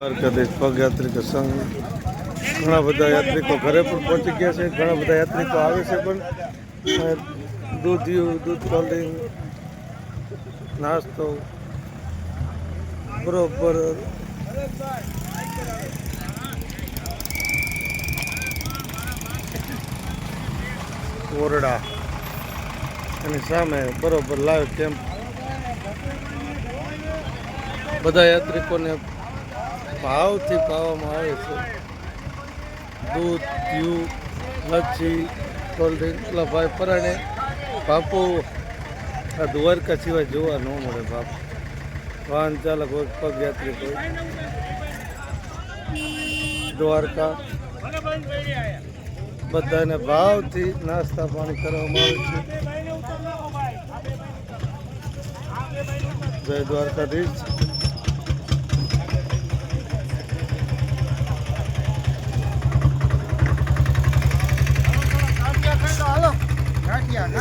દ્વારકાધીશ પગયાત્રિક સંઘ ઘણા બધા યાત્રિકો ઘરે પણ પહોંચી ગયા છે. ઘણા બધા યાત્રિકો આવે છે પણ દૂધ કોલ્ડ નાસ્તો બરોબર ઓરડા એની સામે બરોબર લાઈવ કેમ્પ બધા યાત્રિકોને ભાવથી પાવામાં આવે છે. દૂધ ઘી લચ્છી કોલ્ડ ડ્રિંક. પેલા ભાઈ પરાણે બાપુ આ દ્વારકા સિવાય જોવા ન મળે બાપુ. વાહન ચાલક હોય પગયાત્રિક હોય દ્વારકા બધાને ભાવથી નાસ્તા પાણી કરવામાં આવે છે. જય દ્વારકાધીશ.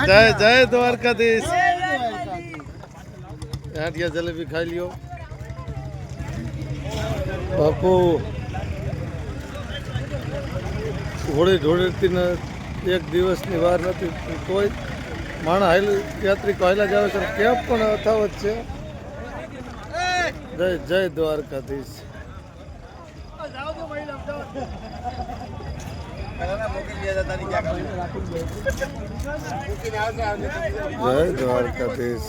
જય જય દ્વારકાધીશ. ગાંઠિયા જલેબી ખાઈ લ્યો બાપુ. હોળી ધૂળેટીને એક દિવસની વાર નથી કોઈ માણસ યાત્રિકો હાલ્યા જ આવે છે. કેમ્પ પણ અથાવત છે. જય જય દ્વારકાધીશ. જય દ્વારકાધીશ.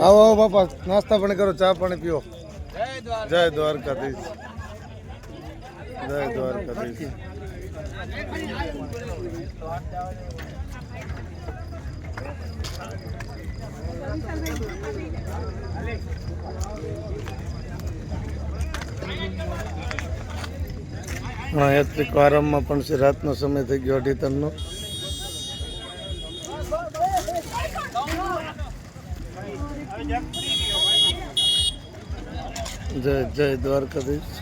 આવો આવો બાપા, નાસ્તા પાણી કરો, ચા પાણી પીઓ. જય દ્વારકાધીશ. જય દ્વારકાધીશ. યાત્રિકો આરામમાં પણ છે. રાતનો સમય થઈ ગયો 2:30 જય જય દ્વારકાધીશ.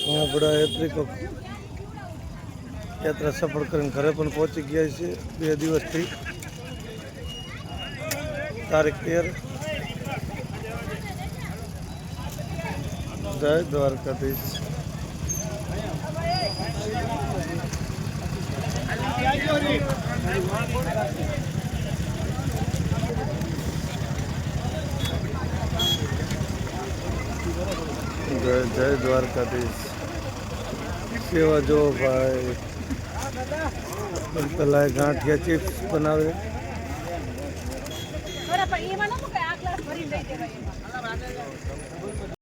ઘણા બધા યાત્રિકો યાત્રા સફળ કરીને ઘરે પણ પહોંચી ગયા છે. 2 દિવસથી તારીખ 13. જય દ્વારકાધીશ. જય જય દ્વારકાધીશ. સેવા જો ભાઈ પેલા ગાંઠિયા ચિપ્સ બનાવે.